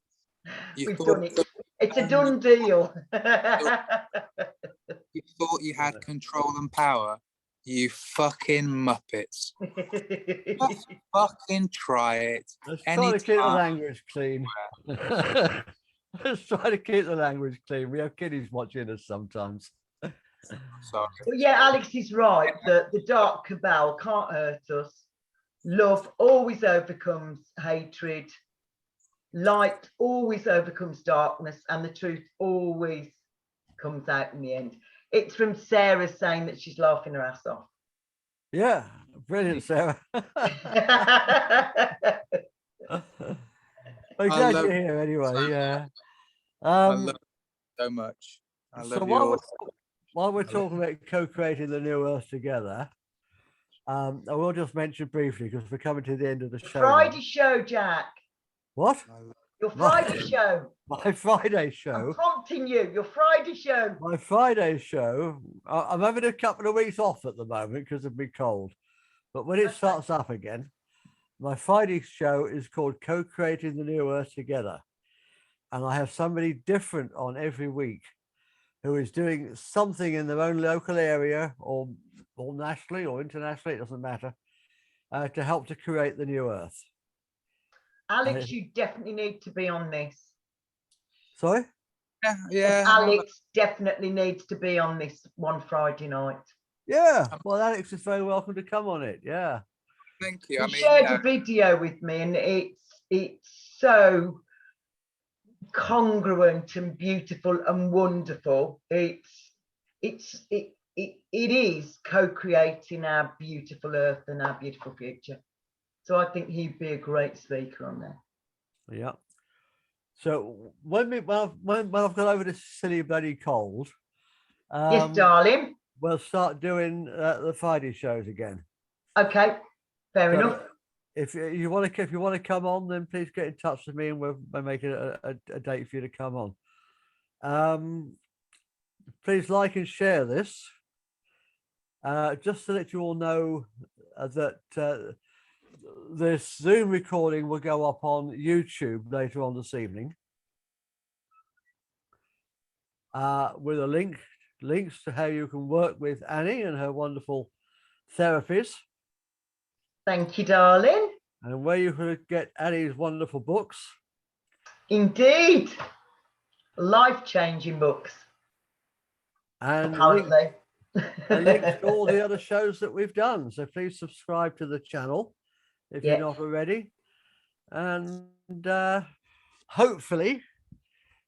Speaker 1: We've done it. It's a done deal.
Speaker 4: You thought you had control and power. You fucking muppets. Just fucking try it.
Speaker 2: Let's try to keep the language clean. Let's try to keep the language clean. We have kiddies watching us sometimes.
Speaker 4: Sorry.
Speaker 1: Well, yeah, Alex is right that the dark cabal can't hurt us. Love always overcomes hatred. Light always overcomes darkness, and the truth always comes out in the end. It's from Sarah saying that she's laughing her ass off.
Speaker 2: Yeah, brilliant, Sarah. I'm glad you're here anyway. Yeah.
Speaker 4: I love it so much. I love you.
Speaker 2: While we're talking about co-creating the new earth together, I will just mention briefly, because we're coming to the end of the show.
Speaker 1: Friday show, Jack.
Speaker 2: What?
Speaker 1: Your Friday show.
Speaker 2: My Friday show.
Speaker 1: I'm prompting you. Your Friday show.
Speaker 2: My Friday show. I'm having a couple of weeks off at the moment because of me cold. But when it starts up again, my Friday show is called Co-Creating the New Earth Together. And I have somebody different on every week who is doing something in their own local area or nationally or internationally, it doesn't matter, to help to create the new earth.
Speaker 1: Alex, you definitely need to be on this.
Speaker 2: Sorry?
Speaker 4: Yeah.
Speaker 1: Alex definitely needs to be on this one Friday night.
Speaker 2: Yeah. Well, Alex is very welcome to come on it. Yeah.
Speaker 4: Thank you.
Speaker 1: He
Speaker 4: I mean,
Speaker 1: shared a video with me, and it's so congruent and beautiful and wonderful. It is co-creating our beautiful earth and our beautiful future. So I think he'd be a great speaker on there.
Speaker 2: Yeah. So when I've got over this silly bloody cold,
Speaker 1: Yes, darling.
Speaker 2: we'll start doing the Friday shows again.
Speaker 1: Okay, fair enough.
Speaker 2: If you want to come on, then please get in touch with me, and we'll make it a date for you to come on. Please like and share this. Just to let you all know that this Zoom recording will go up on YouTube later on this evening, with a links to how you can work with Annie and her wonderful therapies.
Speaker 1: Thank you, darling.
Speaker 2: And where you can get Annie's wonderful books.
Speaker 1: Indeed. Life-changing books.
Speaker 2: And
Speaker 1: apparently.
Speaker 2: links to all the other shows that we've done. So please subscribe to the channel if you're not already. And hopefully,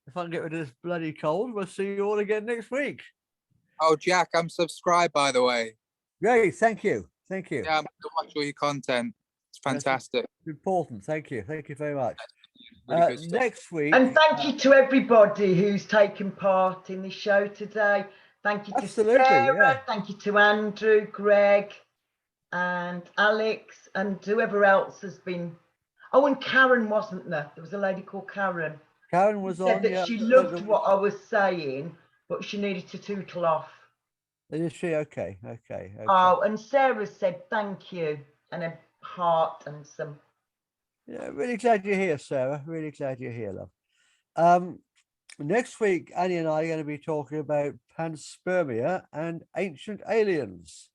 Speaker 2: if I can get rid of this bloody cold, we'll see you all again next week.
Speaker 4: Oh, Jack, I'm subscribed, by the way.
Speaker 2: Great, thank you. Thank you.
Speaker 4: Yeah, I'm going to watch all your content. It's fantastic.
Speaker 2: That's important. Thank you. Thank you very much.
Speaker 4: Really good
Speaker 2: next week.
Speaker 1: And thank you to everybody who's taken part in the show today. Thank you to Sarah. Yeah. Thank you to Andrew, Greg, and Alex, and whoever else has been. Oh, and Karen wasn't there. There was a lady called Karen.
Speaker 2: Karen was on.
Speaker 1: Said that she loved what I was saying, but she needed to tootle off.
Speaker 2: Is she okay? Okay.
Speaker 1: Oh, and Sarah said thank you, and a heart and some.
Speaker 2: Yeah, really glad you're here, Sarah. Really glad you're here, love. Next week, Annie and I are going to be talking about panspermia and ancient aliens.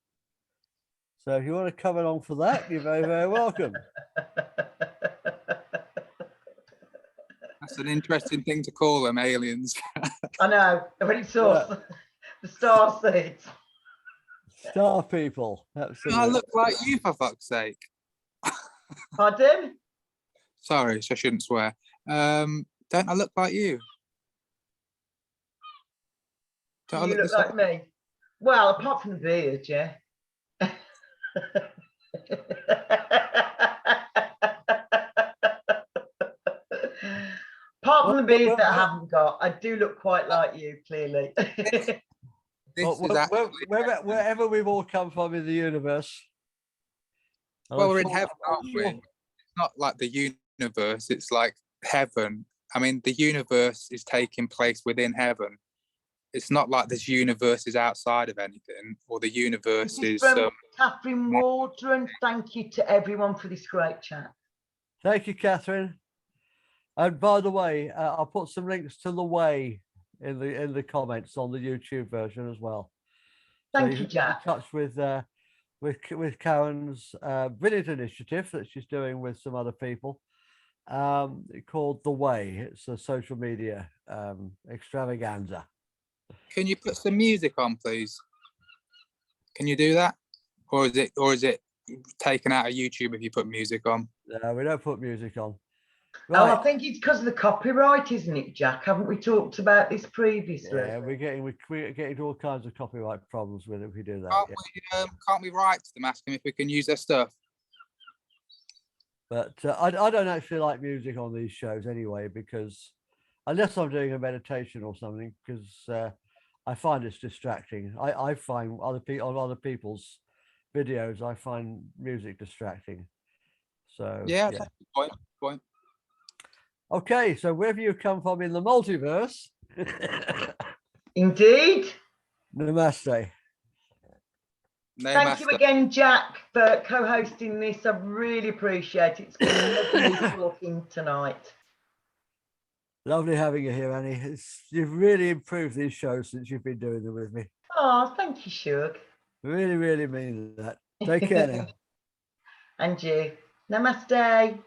Speaker 2: So if you want to come along for that, you're very, very welcome.
Speaker 4: That's an interesting thing to call them, aliens.
Speaker 1: I know, but it's all the star seeds.
Speaker 2: Star people, absolutely.
Speaker 4: I look like you, for fuck's sake.
Speaker 1: Pardon?
Speaker 4: Sorry, I shouldn't swear. Don't I look like you?
Speaker 1: Don't you look like me? Well, apart from the beard, yeah. Apart from the beard that I haven't got, I do look quite like you, clearly.
Speaker 2: Wherever we've all come from in the universe.
Speaker 4: Well, we're in heaven, aren't we? It's not like the universe, it's like heaven. I mean, the universe is taking place within heaven. It's not like this universe is outside of anything, or the universe is.
Speaker 1: Catherine Waldron, thank you to everyone for this great chat.
Speaker 2: Thank you, Catherine. And by the way, I'll put some links to the way in the comments on the YouTube version as well.
Speaker 1: Thank you, Jack.
Speaker 2: In touch with Karen's brilliant initiative that she's doing with some other people, called The Way. It's a social media extravaganza.
Speaker 4: Can you put some music on, please? Can you do that, or is it taken out of YouTube if you put music on?
Speaker 2: No, we don't put music on.
Speaker 1: Right. Oh, I think it's because of the copyright, isn't it, Jack? Haven't we talked about this previously?
Speaker 2: Yeah, we're getting all kinds of copyright problems with it if we do that.
Speaker 4: Can't we write to them, ask them if we can use their stuff?
Speaker 2: But I don't actually like music on these shows anyway, because unless I'm doing a meditation or something, because I find it's distracting. I find on other people's videos, I find music distracting. So
Speaker 4: yeah. Point.
Speaker 2: Okay, so wherever you come from in the multiverse.
Speaker 1: Indeed.
Speaker 2: Namaste.
Speaker 1: Thank you again, Jack, for co-hosting this. I really appreciate it. It's been lovely talking tonight.
Speaker 2: Lovely having you here, Annie. You've really improved these shows since you've been doing them with me.
Speaker 1: Oh, thank you, Shug.
Speaker 2: Really, really mean that. Take care now.
Speaker 1: And you. Namaste.